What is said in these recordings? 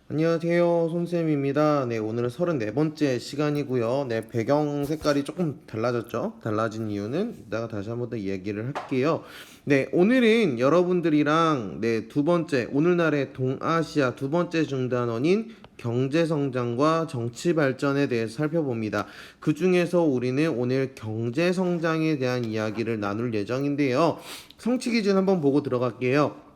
안녕하세요. 손쌤입니다. 네, 오늘은 34번째 시간이고요. 네, 배경 색깔이 조금 달라졌죠? 달라진 이유는 이따가 다시 한번 더 이야기를 할게요. 네, 오늘은 여러분들이랑 두 번째, 오늘날의 동아시아 두 번째 중단원인 경제성장과 정치발전에 대해서 살펴봅니다. 그 중에서 우리는 오늘 경제성장에 대한 이야기를 나눌 예정인데요. 성취 기준 한번 보고 들어갈게요.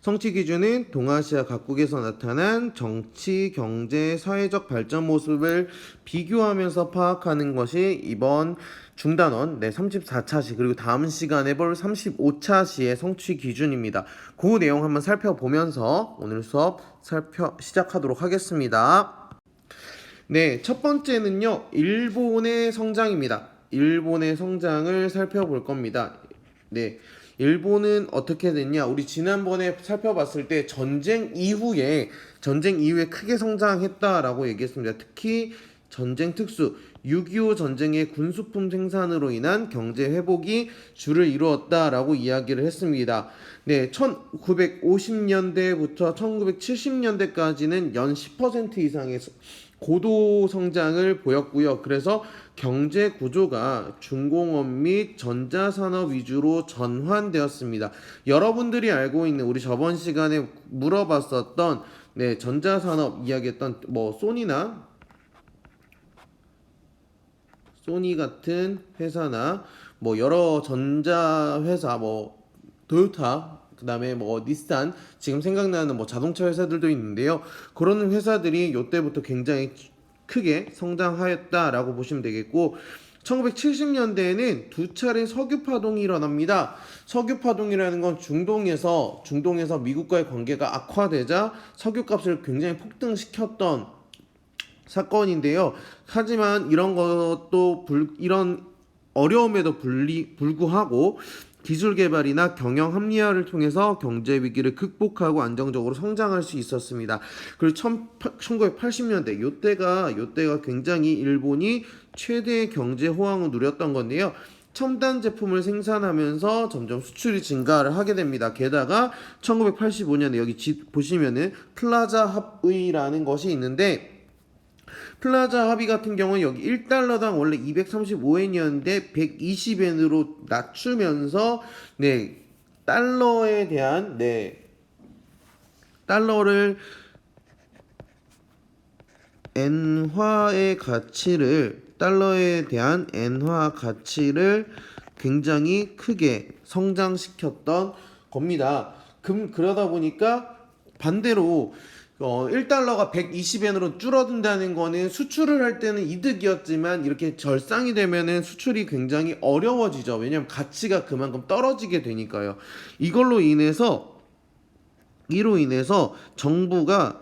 성취 기준은 동아시아 각국에서 나타난 정치, 경제, 사회적 발전 모습을 비교하면서 파악하는 것이 이번 중단원 34차 시 그리고 다음 시간에 볼 35차 시의 성취 기준입니다. 그 내용 한번 살펴보면서 오늘 수업 시작하도록 하겠습니다. 네, 첫 번째는요. 일본의 성장입니다. 일본의 성장을 살펴볼 겁니다. 네. 일본은 어떻게 됐냐? 우리 지난번에 살펴봤을 때 전쟁 이후에 크게 성장했다라고 얘기했습니다. 특히 전쟁 특수 6.25 전쟁의 군수품 생산으로 인한 경제 회복이 주를 이루었다라고 이야기를 했습니다. 네, 1950년대부터 1970년대까지는 연 10% 이상의 고도 성장을 보였고요. 그래서 경제 구조가 중공업 및 전자산업 위주로 전환되었습니다. 여러분들이 알고 있는 우리 저번 시간에 물어봤었던 전자산업 이야기했던 소니 같은 회사나 여러 전자 회사 토요타 그다음에 닛산 지금 생각나는 자동차 회사들도 있는데요. 그런 회사들이 이때부터 굉장히 크게 성장하였다라고 보시면 되겠고 1970년대에는 두 차례 석유 파동이 일어납니다. 석유 파동이라는 건 중동에서 미국과의 관계가 악화되자 석유값을 굉장히 폭등시켰던 사건인데요. 하지만 이런 어려움에도 불구하고 기술 개발이나 경영 합리화를 통해서 경제 위기를 극복하고 안정적으로 성장할 수 있었습니다. 그리고 1980년대 요때가 굉장히 일본이 최대의 경제 호황을 누렸던 건데요. 첨단 제품을 생산하면서 점점 수출이 증가를 하게 됩니다. 게다가 1985년에 여기 보시면은 플라자 합의라는 것이 있는데 플라자 합의 같은 경우는 여기 1달러당 원래 235엔이었는데 120엔으로 낮추면서 달러에 대한 달러를 달러에 대한 엔화 가치를 굉장히 크게 성장시켰던 겁니다. 그러다 보니까 반대로 1달러가 120엔으로 줄어든다는 거는 수출을 할 때는 이득이었지만 이렇게 절상이 되면은 수출이 굉장히 어려워지죠. 왜냐하면 가치가 그만큼 떨어지게 되니까요. 이로 인해서 정부가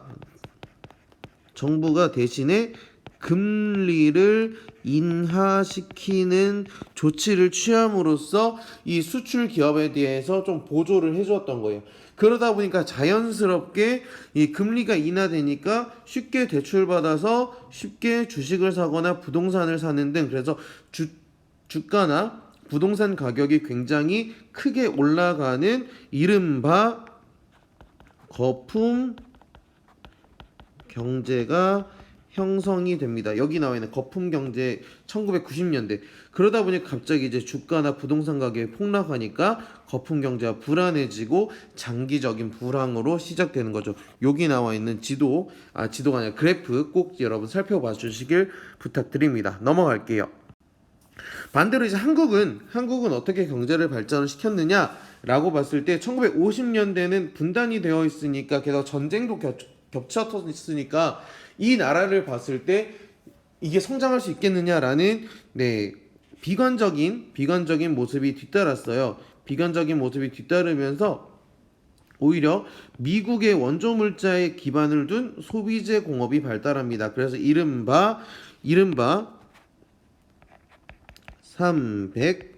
대신에 금리를 인하시키는 조치를 취함으로써 이 수출 기업에 대해서 좀 보조를 해주었던 거예요. 그러다 보니까 자연스럽게 이 금리가 인하되니까 쉽게 대출받아서 쉽게 주식을 사거나 부동산을 사는 등 그래서 주가나 부동산 가격이 굉장히 크게 올라가는 이른바 거품 경제가 형성이 됩니다. 여기 나와 있는 거품 경제 1990년대. 그러다 보니 갑자기 이제 주가나 부동산 가격이 폭락하니까 거품 경제가 불안해지고 장기적인 불황으로 시작되는 거죠. 여기 나와 있는 지도가 아니라 그래프 꼭 여러분 살펴봐 주시길 부탁드립니다. 넘어갈게요. 반대로 이제 한국은 어떻게 경제를 발전을 시켰느냐라고 봤을 때 1950년대는 분단이 되어 있으니까 게다가 전쟁도 겹쳤으니까 이 나라를 봤을 때 이게 성장할 수 있겠느냐라는 비관적인 모습이 뒤따랐어요. 비관적인 모습이 뒤따르면서 오히려 미국의 원조 물자에 기반을 둔 소비재 공업이 발달합니다. 그래서 이른바 300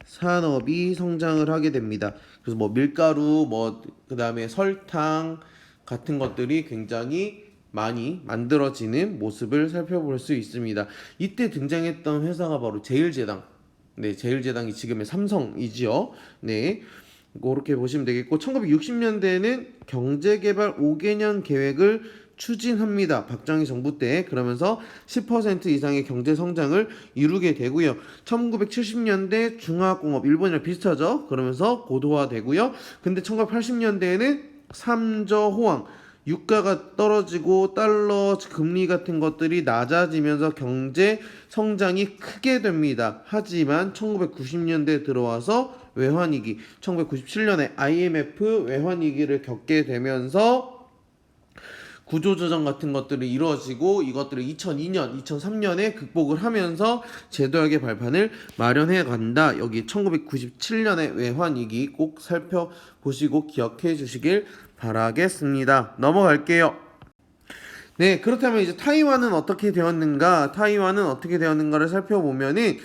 산업이 성장을 하게 됩니다. 그래서 밀가루, 그다음에 설탕 같은 것들이 굉장히 많이 만들어지는 모습을 살펴볼 수 있습니다. 이때 등장했던 회사가 바로 제일제당. 제일제당이 지금의 삼성이지요. 그렇게 보시면 되겠고 1960년대에는 경제개발 5개년 계획을 추진합니다. 박정희 정부 때. 그러면서 10% 이상의 경제 성장을 이루게 되고요. 1970년대 중화공업 일본이랑 비슷하죠. 그러면서 고도화되고요. 근데 1980년대에는 삼저 호황 유가가 떨어지고 달러 금리 같은 것들이 낮아지면서 경제 성장이 크게 됩니다. 하지만 1990년대 들어와서 외환위기, 1997년에 IMF 외환위기를 겪게 되면서 구조조정 같은 것들이 이루어지고 이것들을 2002년, 2003년에 극복을 하면서 제도학의 발판을 마련해 간다. 여기 1997년의 외환위기 꼭 살펴보시고 기억해 주시길 바라겠습니다. 넘어갈게요. 네, 그렇다면 이제 타이완은 어떻게 되었는가? 타이완은 어떻게 되었는가를 살펴보면은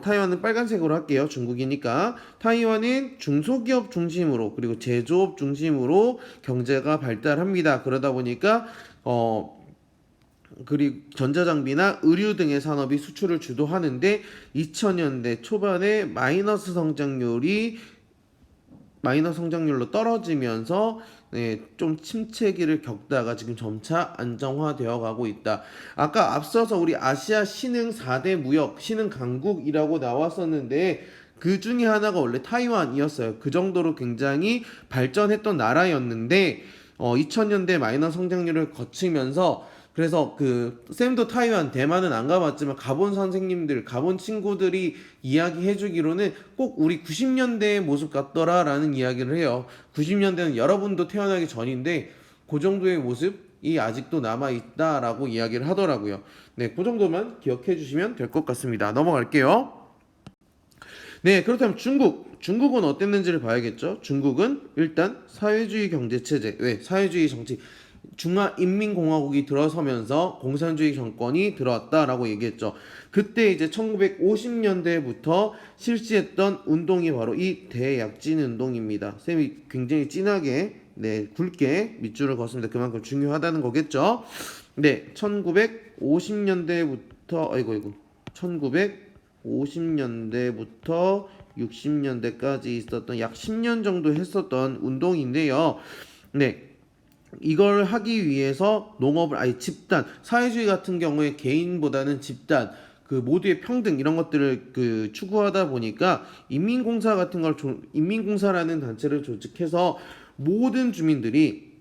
타이완은 빨간색으로 할게요. 중국이니까. 타이완은 중소기업 중심으로 그리고 제조업 중심으로 경제가 발달합니다. 그러다 보니까 그리고 전자장비나 의류 등의 산업이 수출을 주도하는데 2000년대 초반에 마이너 성장률로 떨어지면서 좀 침체기를 겪다가 지금 점차 안정화되어 가고 있다. 아까 앞서서 우리 아시아 신흥 4대 무역, 신흥 강국이라고 나왔었는데 그 중에 하나가 원래 타이완이었어요. 그 정도로 굉장히 발전했던 나라였는데 2000년대 마이너 성장률을 거치면서 그래서 그 쌤도 타이완, 대만은 안 가봤지만 가본 선생님들, 가본 친구들이 이야기해 주기로는 꼭 우리 90년대의 모습 같더라라는 이야기를 해요. 90년대는 여러분도 태어나기 전인데 그 정도의 모습이 아직도 남아 있다라고 이야기를 하더라고요. 네, 그 정도만 기억해 주시면 될 것 같습니다. 넘어갈게요. 네, 그렇다면 중국은 어땠는지를 봐야겠죠. 중국은 일단 사회주의 경제체제, 왜? 사회주의 정치, 중화인민공화국이 들어서면서 공산주의 정권이 들어왔다라고 얘기했죠. 그때 이제 1950년대부터 실시했던 운동이 바로 이 대약진 운동입니다. 쌤이 굉장히 진하게, 굵게 밑줄을 그었습니다. 그만큼 중요하다는 거겠죠. 네, 1950년대부터, 1950년대부터 60년대까지 있었던 약 10년 정도 했었던 운동인데요. 네. 이걸 하기 위해서 농업을 아예 집단, 사회주의 같은 경우에 개인보다는 집단, 그 모두의 평등 이런 것들을 그 추구하다 보니까 인민공사 같은 걸 인민공사라는 단체를 조직해서 모든 주민들이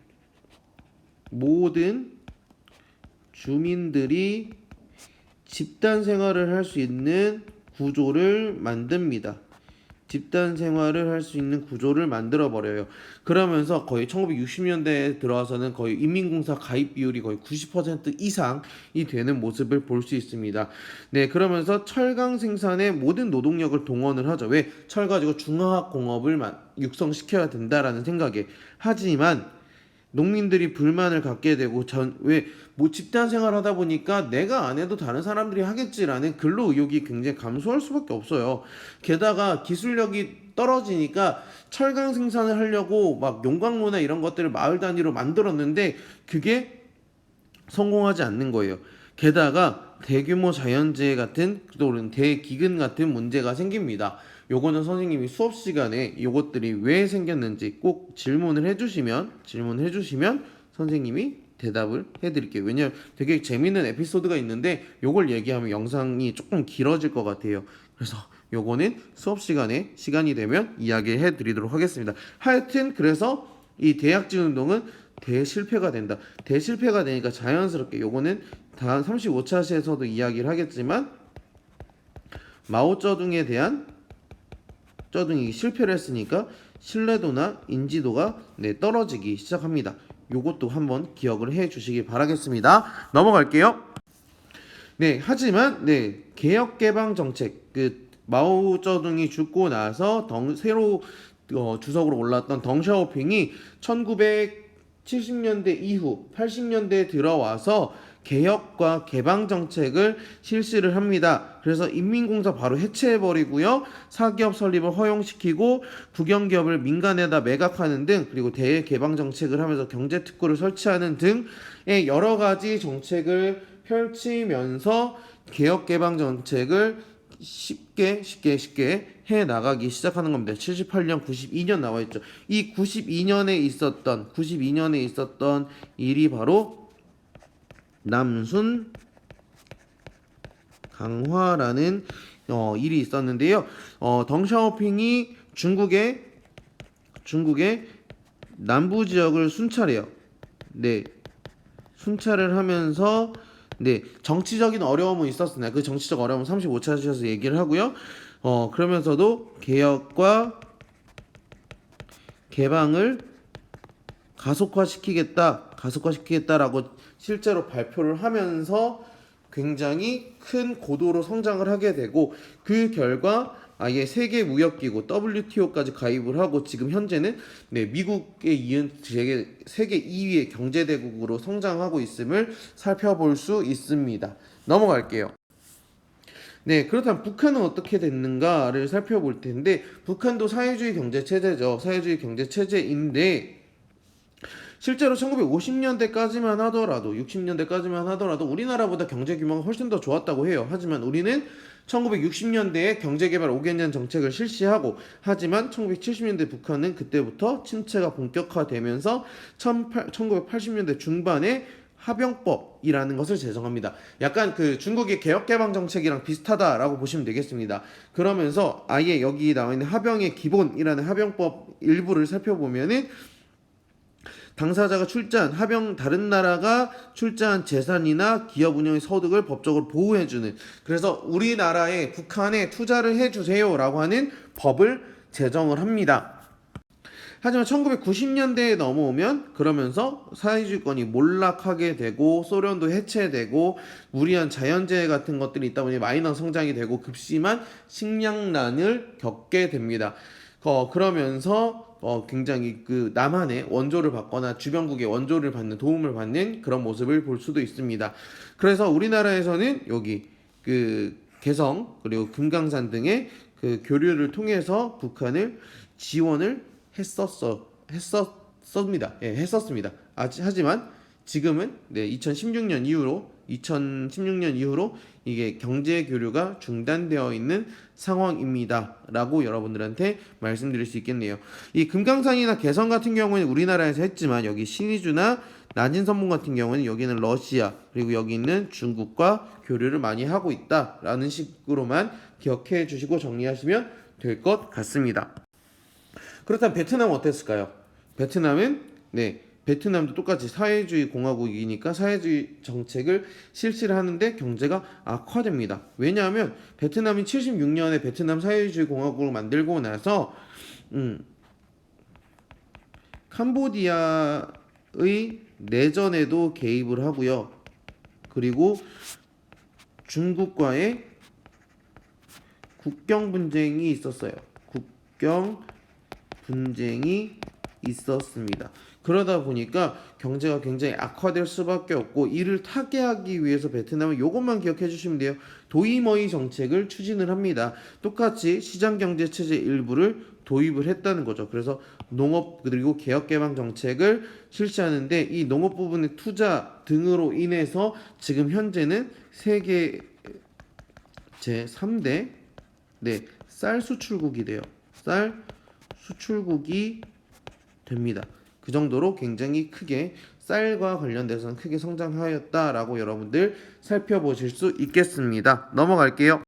집단 생활을 할 수 있는 구조를 만듭니다. 집단 생활을 할 수 있는 구조를 만들어 버려요. 그러면서 거의 1960년대에 들어와서는 거의 인민공사 가입 비율이 거의 90% 이상이 되는 모습을 볼 수 있습니다. 네, 그러면서 철강 생산에 모든 노동력을 동원을 하죠. 왜? 철 가지고 중화학 공업을 육성시켜야 된다라는 생각에. 하지만 농민들이 불만을 갖게 되고 뭐 집단 생활하다 보니까 내가 안 해도 다른 사람들이 하겠지라는 근로 의욕이 굉장히 감소할 수밖에 없어요. 게다가 기술력이 떨어지니까 철강 생산을 하려고 막 용광로나 이런 것들을 마을 단위로 만들었는데 그게 성공하지 않는 거예요. 게다가 대규모 자연재해 같은 또는 대기근 같은 문제가 생깁니다. 요거는 선생님이 수업 시간에 요것들이 왜 생겼는지 꼭 질문을 해주시면 선생님이 대답을 해드릴게요. 왜냐면 되게 재밌는 에피소드가 있는데 요걸 얘기하면 영상이 조금 길어질 것 같아요. 그래서 요거는 수업 시간에 시간이 되면 이야기해 드리도록 하겠습니다. 하여튼 그래서 이 대약진 운동은 대실패가 된다. 대실패가 되니까 자연스럽게 요거는 다음 35차 시에서도 이야기를 하겠지만 마오쩌둥에 대한 쩌둥이 실패를 했으니까 신뢰도나 인지도가 떨어지기 시작합니다. 요것도 한번 기억을 해 주시기 바라겠습니다. 넘어갈게요. 네, 하지만 개혁 개방 정책 그 마오쩌둥이 죽고 나서 새로 주석으로 올랐던 덩샤오핑이 1970년대 이후 80년대에 들어와서 개혁과 개방 정책을 실시를 합니다. 그래서 인민공사 바로 해체해버리고요. 사기업 설립을 허용시키고 국영기업을 민간에다 매각하는 등 그리고 대개방 정책을 하면서 경제특구를 설치하는 등의 여러 가지 정책을 펼치면서 개혁 개방 정책을 쉽게 해 나가기 시작하는 겁니다. 78년, 92년 나와 있죠. 이 92년에 있었던 일이 바로 남순 강화라는 일이 있었는데요. 덩샤오핑이 중국의 남부 지역을 순찰해요. 네, 순찰을 하면서 정치적인 어려움은 있었으나 그 정치적 어려움은 35차시에서 얘기를 하고요. 그러면서도 개혁과 개방을 가속화시키겠다라고 실제로 발표를 하면서 굉장히 큰 고도로 성장을 하게 되고 그 결과 아예 세계 무역기구 WTO까지 가입을 하고 지금 현재는 미국에 이은 세계 2위의 경제대국으로 성장하고 있음을 살펴볼 수 있습니다. 넘어갈게요. 네, 그렇다면 북한은 어떻게 됐는가를 살펴볼 텐데 북한도 사회주의 경제 체제죠. 사회주의 경제 체제인데 실제로 1950년대까지만 하더라도 60년대까지만 하더라도 우리나라보다 경제 규모가 훨씬 더 좋았다고 해요. 하지만 우리는 1960년대에 경제개발 5개년 정책을 실시하고 하지만 1970년대 북한은 그때부터 침체가 본격화되면서 1980년대 중반에 하병법이라는 것을 제정합니다. 약간 그 중국의 개혁개방 정책이랑 비슷하다라고 보시면 되겠습니다. 그러면서 아예 여기 나와 있는 하병의 기본이라는 하병법 일부를 살펴보면은 당사자가 다른 나라가 출자한 재산이나 기업 운영의 소득을 법적으로 보호해주는, 그래서 우리나라에 북한에 투자를 해주세요라고 하는 법을 제정을 합니다. 하지만 1990년대에 넘어오면 그러면서 사회주의권이 몰락하게 되고 소련도 해체되고 무리한 자연재해 같은 것들이 있다 보니 마이너 성장이 되고 급심한 식량난을 겪게 됩니다. 그러면서 굉장히 그 남한의 원조를 받거나 주변국의 원조를 받는 도움을 받는 그런 모습을 볼 수도 있습니다. 그래서 우리나라에서는 여기 그 개성 그리고 금강산 등의 그 교류를 통해서 북한을 지원을 했었습니다. 하지만 지금은 2016년 이후로 이게 경제 교류가 중단되어 있는 상황입니다라고 여러분들한테 말씀드릴 수 있겠네요. 이 금강산이나 개성 같은 경우는 우리나라에서 했지만 여기 신의주나 난징선문 같은 경우는 여기는 러시아 그리고 여기 있는 중국과 교류를 많이 하고 있다라는 식으로만 기억해 주시고 정리하시면 될 것 같습니다. 그렇다면 베트남은 어땠을까요? 베트남도 똑같이 사회주의 공화국이니까 사회주의 정책을 실시를 하는데 경제가 악화됩니다. 왜냐하면 베트남이 76년에 베트남 사회주의 공화국을 만들고 나서 캄보디아의 내전에도 개입을 하고요. 그리고 중국과의 국경 분쟁이 있었습니다. 그러다 보니까 경제가 굉장히 악화될 수밖에 없고 이를 타개하기 위해서 베트남은 이것만 기억해 주시면 돼요. 도이머이 정책을 추진을 합니다. 똑같이 시장경제 체제 일부를 도입을 했다는 거죠. 그래서 농업 그리고 개혁개방 정책을 실시하는데 이 농업 부분의 투자 등으로 인해서 지금 현재는 세계 제3대 쌀 수출국이 돼요. 쌀 수출국이 됩니다. 그 정도로 굉장히 크게 쌀과 관련돼서는 크게 성장하였다라고 여러분들 살펴보실 수 있겠습니다. 넘어갈게요.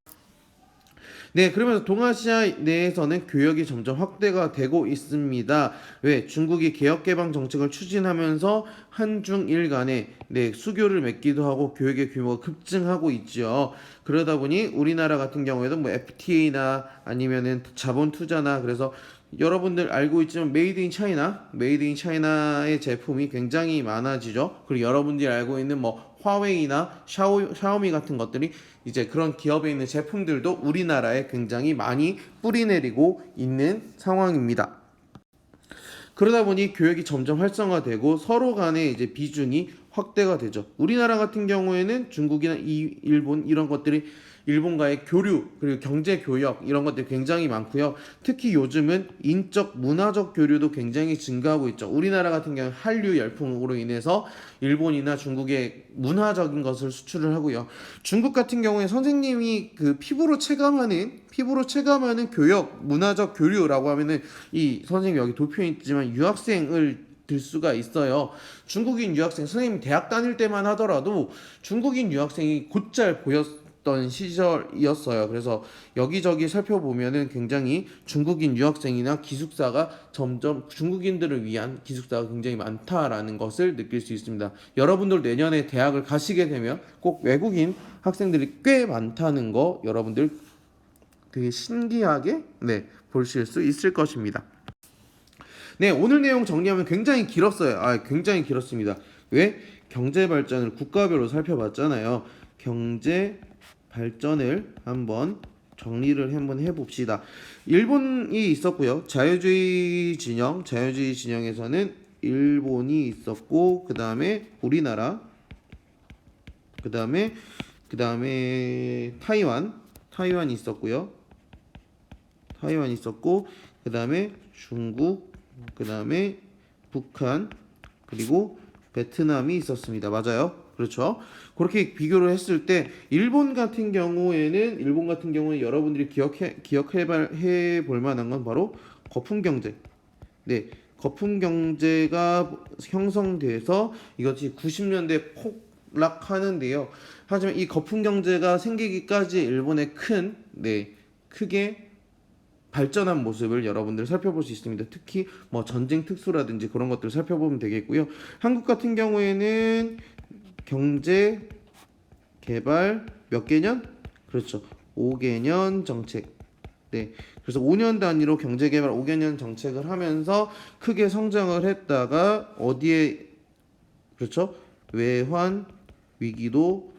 그러면서 동아시아 내에서는 교역이 점점 확대가 되고 있습니다. 왜? 중국이 개혁개방 정책을 추진하면서 한중일 간에 수교를 맺기도 하고 교역의 규모가 급증하고 있죠. 그러다 보니 우리나라 같은 경우에도 뭐 FTA나 아니면은 자본 투자나 그래서 여러분들 알고 있지만 메이드 인 차이나의 제품이 굉장히 많아지죠. 그리고 여러분들이 알고 있는 뭐 화웨이나 샤오미 같은 것들이 이제 그런 기업에 있는 제품들도 우리나라에 굉장히 많이 뿌리내리고 있는 상황입니다. 그러다 보니 교역이 점점 활성화되고 서로 간의 이제 비중이 확대가 되죠. 우리나라 같은 경우에는 중국이나 일본 이런 것들이 일본과의 교류 그리고 경제 교역 이런 것들이 굉장히 많고요. 특히 요즘은 인적 문화적 교류도 굉장히 증가하고 있죠. 우리나라 같은 경우는 한류 열풍으로 인해서 일본이나 중국의 문화적인 것을 수출을 하고요. 중국 같은 경우에 선생님이 그 피부로 체감하는 교역 문화적 교류라고 하면은 이 선생님 여기 도표에 있지만 유학생을 들 수가 있어요. 중국인 유학생 선생님 대학 다닐 때만 하더라도 중국인 유학생이 곧잘 보였던 시절이었어요. 그래서 여기저기 살펴보면은 굉장히 중국인 유학생이나 기숙사가 점점 중국인들을 위한 기숙사가 굉장히 많다라는 것을 느낄 수 있습니다. 여러분들 내년에 대학을 가시게 되면 꼭 외국인 학생들이 꽤 많다는 거 여러분들 되게 신기하게 보실 수 있을 것입니다. 네, 오늘 내용 정리하면 굉장히 길었어요. 굉장히 길었습니다. 왜? 경제 발전을 국가별로 살펴봤잖아요. 경제 발전을 한번 정리를 한번 해봅시다. 일본이 있었고요. 자유주의 진영에서는 일본이 있었고, 그 다음에 우리나라, 그 다음에 타이완이 있었고요. 타이완이 있었고, 그 다음에 중국, 그 다음에 북한, 그리고 베트남이 있었습니다. 맞아요? 그렇죠? 그렇게 비교를 했을 때 일본 같은 경우에는 여러분들이 기억해 볼 만한 건 바로 거품 경제. 네, 거품 경제가 형성돼서 이것이 90년대 폭락하는데요. 하지만 이 거품 경제가 생기기까지 일본의 크게 발전한 모습을 여러분들 살펴볼 수 있습니다. 특히 뭐 전쟁 특수라든지 그런 것들을 살펴보면 되겠고요. 한국 같은 경우에는 경제 개발 몇 개년? 그렇죠. 5개년 정책. 네. 그래서 5년 단위로 경제 개발 5개년 정책을 하면서 크게 성장을 했다가 어디에 그렇죠? 외환 위기도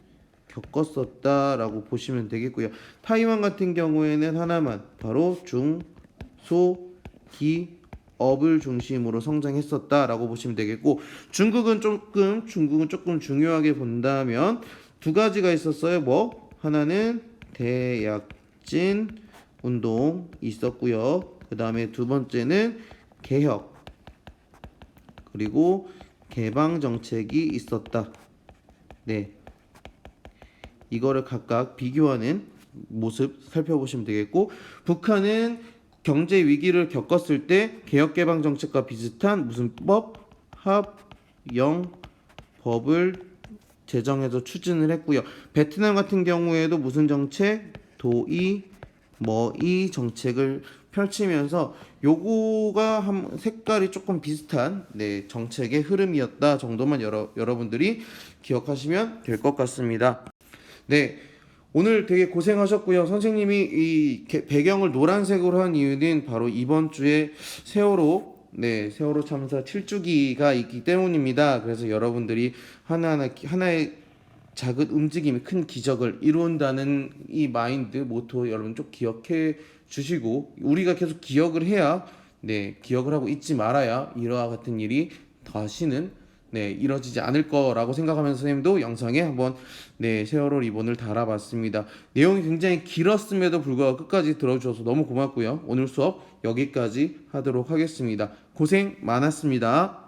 겪었었다라고 보시면 되겠고요. 타이완 같은 경우에는 하나만 바로 중소기업을 중심으로 성장했었다라고 보시면 되겠고 중국은 조금 중요하게 본다면 두 가지가 있었어요. 하나는 대약진 운동 있었고요. 그 다음에 두 번째는 개혁 그리고 개방 정책이 있었다. 네. 이거를 각각 비교하는 모습 살펴보시면 되겠고 북한은 경제 위기를 겪었을 때 개혁 개방 정책과 비슷한 무슨 법을 제정해서 추진을 했고요. 베트남 같은 경우에도 무슨 정책? 머이 정책을 펼치면서 요거가 색깔이 조금 비슷한 정책의 흐름이었다 정도만 여러분들이 기억하시면 될 것 같습니다. 네, 오늘 되게 고생하셨고요. 선생님이 이 배경을 노란색으로 한 이유는 바로 이번 주에 세월호 참사 7주기가 있기 때문입니다. 그래서 여러분들이 하나의 작은 움직임이 큰 기적을 이룬다는 이 마인드 모토 여러분 좀 기억해 주시고 우리가 계속 기억을 해야 기억을 하고 잊지 말아야 이와 같은 일이 다시는 이뤄지지 않을 거라고 생각하면서 선생님도 영상에 한번 세월호 리본을 달아봤습니다. 내용이 굉장히 길었음에도 불구하고 끝까지 들어주셔서 너무 고맙고요. 오늘 수업 여기까지 하도록 하겠습니다. 고생 많았습니다.